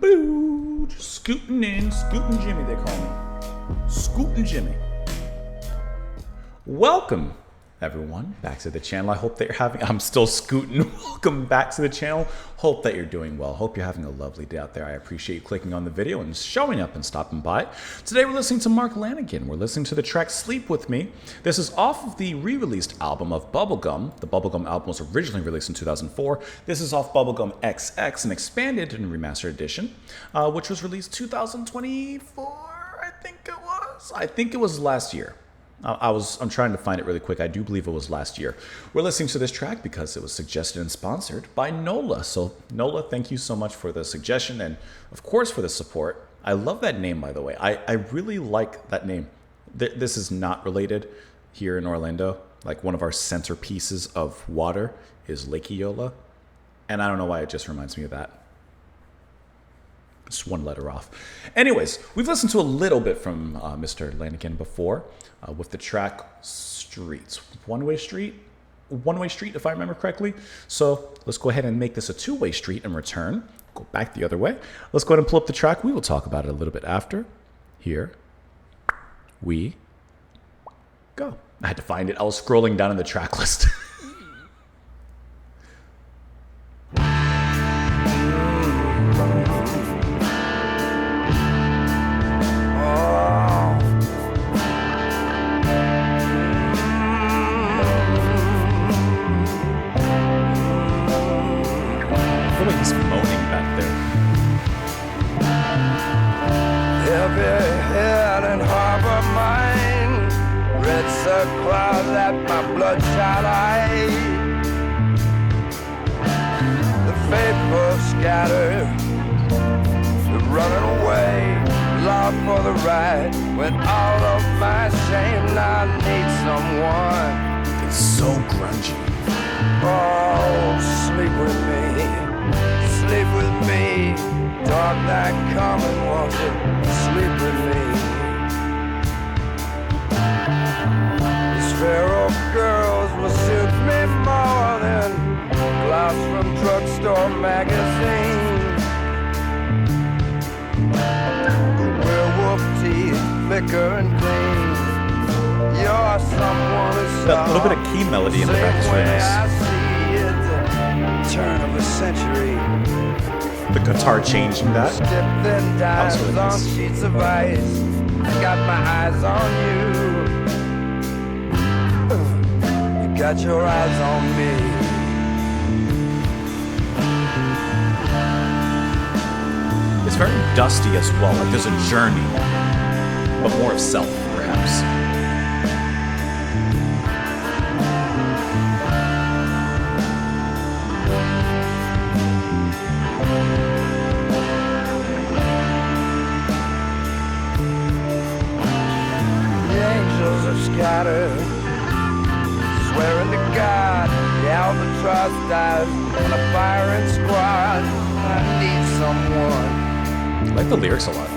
Boo! Just scooting in, scooting Jimmy, they call me. Scooting Jimmy. Welcome, everyone, back to the channel. I hope that you're having, I'm still scooting. Welcome back to the channel. Hope that you're doing well. Hope you're having a lovely day out there. I appreciate you clicking on the video and showing up and stopping by. Today we're listening to Mark Lanegan. We're listening to the track Sleep With Me. This is off of the re-released album of Bubblegum. The Bubblegum album was originally released in 2004. This is off Bubblegum XX, an expanded and remastered edition, which was released 2024, I think it was. I think it was last year. I'm trying to find it really quick. I do believe it was last year. We're listening to this track because it was suggested and sponsored by Nola. So Nola, thank you so much for the suggestion and of course for the support. I love that name, by the way. I really like that name. This is not related here in Orlando. Like one of our centerpieces of water is Lake Eola. And I don't know why it just reminds me of that. Just one letter off. Anyways, we've listened to a little bit from Mr. Lanegan before with the track Streets. One-way street, if I remember correctly. So let's go ahead and make this a two-way street and return. Go back the other way. Let's go ahead and pull up the track. We will talk about it a little bit after. Here we go. I had to find it. I was scrolling down in the track list. He's moaning back there. Heavy head and harbor mind, red circles at my bloodshot eye. The faithful scattered, they're running away, lost for the ride. When all of my shame, I need someone. It's so grungy. Oh, sleep with me. Sleep with me, dark night coming, won't you sleep with me? These feral girls will suit me more than gloss from drugstore magazines. Werewolf teeth, flicker and gleam. You're someone who's that little bit of key melody in the back is very nice. Turn of a century. The guitar changing that. That was really nice. On sheets of ice. I got my eyes on you. You got your eyes on me. It's very dusty as well. Like there's a journey, but more of self, perhaps. Scattered, swearing to God, the albatross dies on a firing squad. I need someone. I like the lyrics a lot.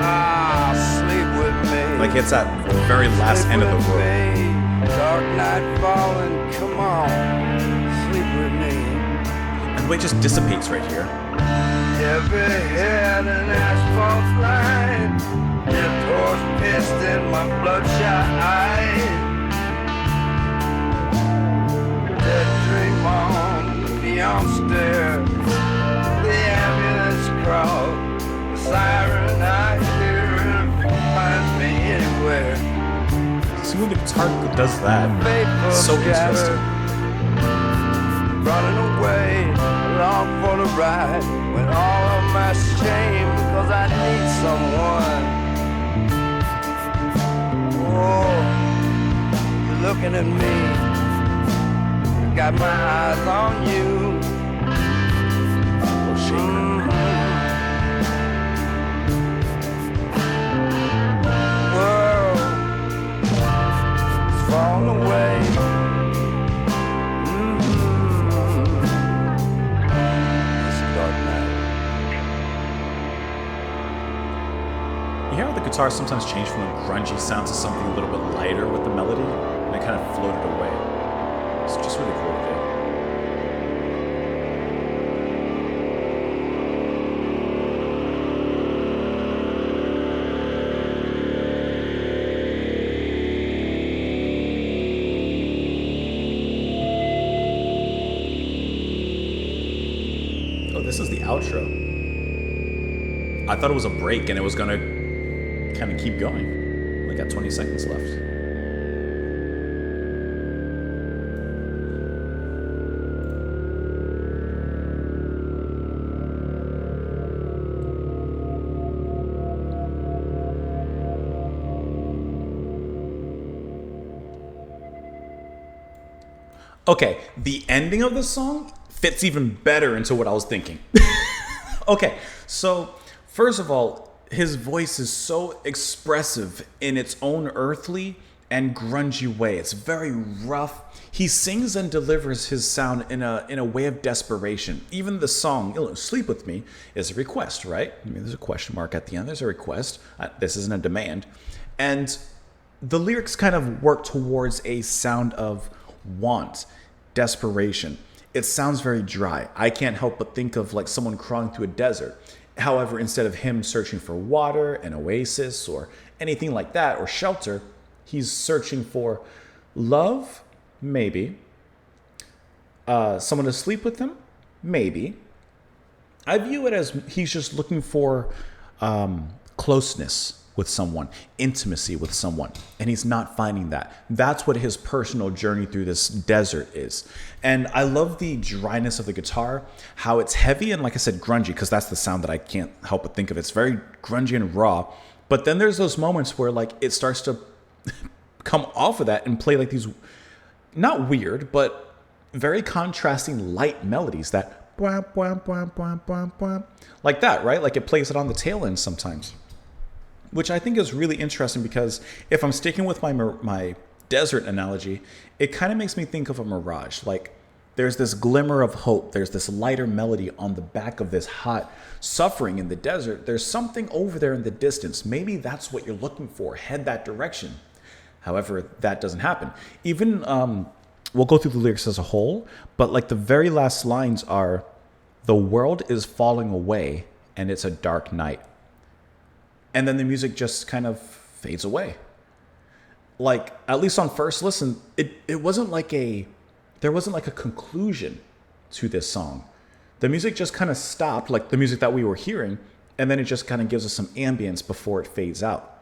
Ah, sleep with me. Like it's at the very last end of the road. Dark night falling, come on, sleep with me. And the way it just dissipates right here. Heavy head and asphalt line. Death horse pissed in my bloodshot eyes. Dead dream on, beyond stare. The ambulance crawl, the siren I hear finds me anywhere. See when the guitar does that. It's so interesting. Running away, long for the ride. When all of my shame, because I need someone. Oh, you're looking at me. Got my eyes on you. Oh, shit. World is falling away. It's a dark night. You hear how the guitar sometimes change from a grungy sound to something a little bit lighter with the melody, and it kind of floated away. It's just really cool to do. outro. I thought it was a break and it was gonna kind of keep going. We got 20 seconds left. Okay, the ending of the song fits even better into what I was thinking. Okay, so first of all, his voice is so expressive in its own earthly and grungy way. It's very rough. He sings and delivers his sound in a way of desperation. Even the song, Sleep With Me, is a request, right? I mean, there's a question mark at the end. There's a request. This isn't a demand. And the lyrics kind of work towards a sound of want, desperation. It sounds very dry. I can't help but think of like someone crawling through a desert. However, instead of him searching for water, an oasis, or anything like that, or shelter, he's searching for love, maybe. Someone to sleep with him, maybe. I view it as he's just looking for closeness with someone, intimacy with someone, and he's not finding that. That's what his personal journey through this desert is. And I love the dryness of the guitar, how it's heavy and, like I said, grungy, because that's the sound that I can't help but think of. It's very grungy and raw. But then there's those moments where like it starts to come off of that and play like these, not weird, but very contrasting light melodies that like that, right? Like it plays it on the tail end sometimes, which I think is really interesting, because if I'm sticking with my desert analogy, it kind of makes me think of a mirage. Like there's this glimmer of hope. There's this lighter melody on the back of this hot suffering in the desert. There's something over there in the distance. Maybe that's what you're looking for. Head that direction. However, that doesn't happen. Even, we'll go through the lyrics as a whole, but like the very last lines are, the world is falling away and it's a dark night. And then the music just kind of fades away. Like, at least on first listen, it wasn't like there wasn't like a conclusion to this song. The music just kind of stopped, like the music that we were hearing, and then it just kind of gives us some ambience before it fades out.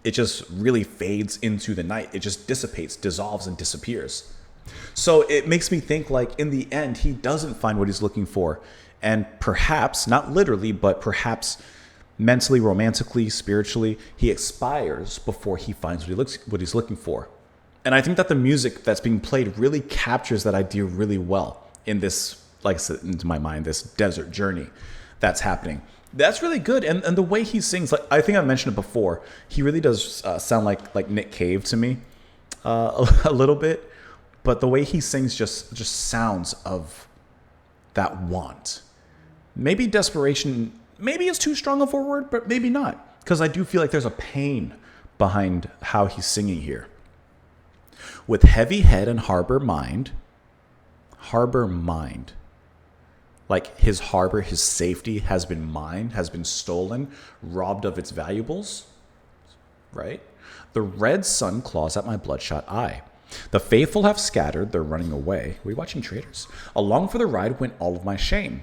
It just really fades into the night. It just dissipates, dissolves, and disappears. So it makes me think like in the end, he doesn't find what he's looking for. And perhaps, not literally, but perhaps mentally, romantically, spiritually, he expires before he finds what he's looking for. And I think that the music that's being played really captures that idea really well in this, like I said, into my mind, this desert journey that's happening. That's really good. And the way he sings, like I think I mentioned it before, he really does sound like Nick Cave to me a little bit. But the way he sings just sounds of that want. Maybe desperation, maybe it's too strong of a word, but maybe not. Because I do feel like there's a pain behind how he's singing here. With heavy head and harbor mind. Like his harbor, his safety has been mined, has been stolen, robbed of its valuables. Right? The red sun claws at my bloodshot eye. The faithful have scattered, they're running away. Are we watching Traitors? Along for the ride went all of my shame.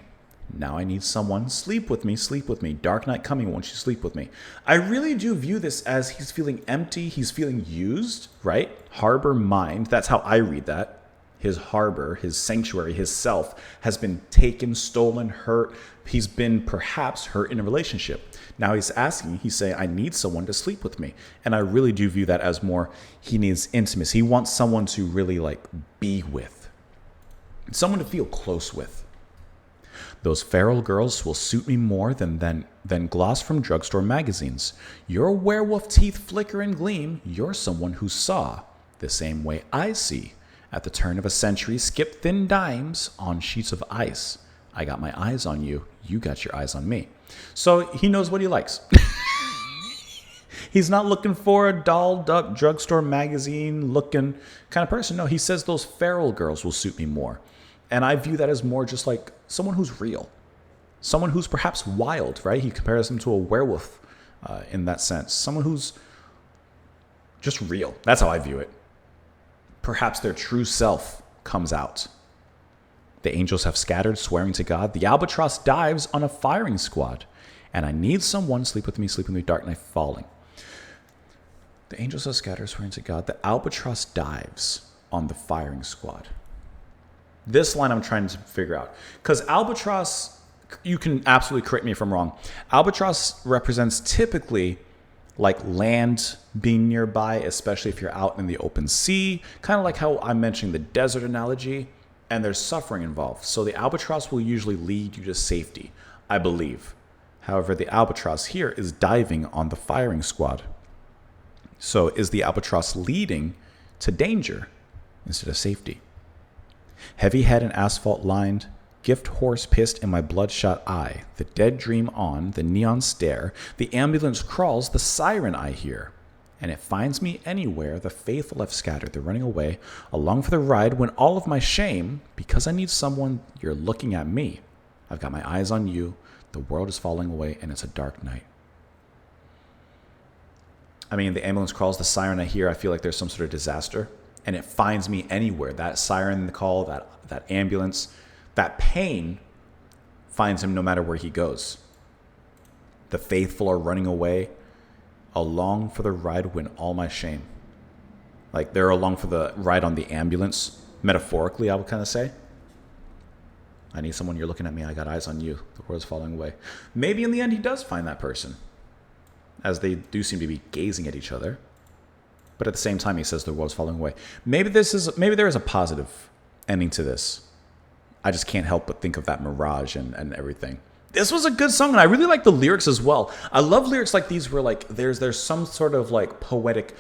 Now I need someone. Sleep with me, sleep with me. Dark night coming, won't you sleep with me? I really do view this as he's feeling empty. He's feeling used, right? Harbor mind. That's how I read that. His harbor, his sanctuary, his self has been taken, stolen, hurt. He's been perhaps hurt in a relationship. Now he's saying, I need someone to sleep with me. And I really do view that as more, he needs intimacy. He wants someone to really like be with. Someone to feel close with. Those feral girls will suit me more than gloss from drugstore magazines. Your werewolf teeth flicker and gleam. You're someone who saw the same way I see. At the turn of a century, skip thin dimes on sheets of ice. I got my eyes on you. You got your eyes on me. So he knows what he likes. He's not looking for a dolled up drugstore magazine looking kind of person. No, he says those feral girls will suit me more. And I view that as more just like someone who's real. Someone who's perhaps wild, right? He compares him to a werewolf in that sense. Someone who's just real. That's how I view it. Perhaps their true self comes out. The angels have scattered, swearing to God. The albatross dives on a firing squad. And I need someone, sleep with me, dark night falling. The angels have scattered, swearing to God. The albatross dives on the firing squad. This line I'm trying to figure out. Because albatross, you can absolutely correct me if I'm wrong. Albatross represents typically like land being nearby, especially if you're out in the open sea. Kind of like how I mentioned the desert analogy. And there's suffering involved. So the albatross will usually lead you to safety, I believe. However, the albatross here is diving on the firing squad. So is the albatross leading to danger instead of safety? Heavy head and asphalt lined, gift horse pissed in my bloodshot eye, the dead dream on, the neon stare, the ambulance crawls, the siren I hear. And it finds me anywhere, the faithful have scattered, they're running away, along for the ride, when all of my shame, because I need someone, you're looking at me. I've got my eyes on you, the world is falling away, and it's a dark night. I mean, the ambulance crawls, the siren I hear, I feel like there's some sort of disaster, and it finds me anywhere. That siren, the call, that ambulance, that pain finds him no matter where he goes. The faithful are running away, along for the ride when all my shame. Like they're along for the ride on the ambulance. Metaphorically, I would kind of say. I need someone, you're looking at me, I got eyes on you. The world's falling away. Maybe in the end he does find that person, as they do seem to be gazing at each other. But at the same time, he says the world's falling away. Maybe there is a positive ending to this. I just can't help but think of that mirage and everything. This was a good song, and I really like the lyrics as well. I love lyrics like these where like there's some sort of like poetic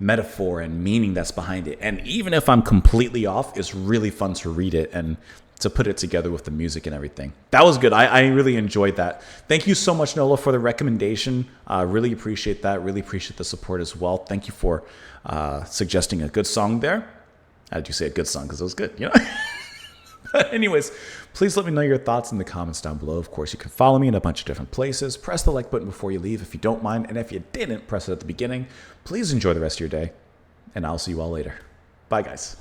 metaphor and meaning that's behind it. And even if I'm completely off, it's really fun to read it and to put it together with the music and everything. That was good. I really enjoyed that. Thank you so much, Nola, for the recommendation. Really appreciate that. Really appreciate the support as well. Thank you for suggesting a good song there. How did you say a good song? Because it was good, you know? But anyways, please let me know your thoughts in the comments down below. Of course, you can follow me in a bunch of different places. Press the like button before you leave if you don't mind. And if you didn't, press it at the beginning. Please enjoy the rest of your day. And I'll see you all later. Bye, guys.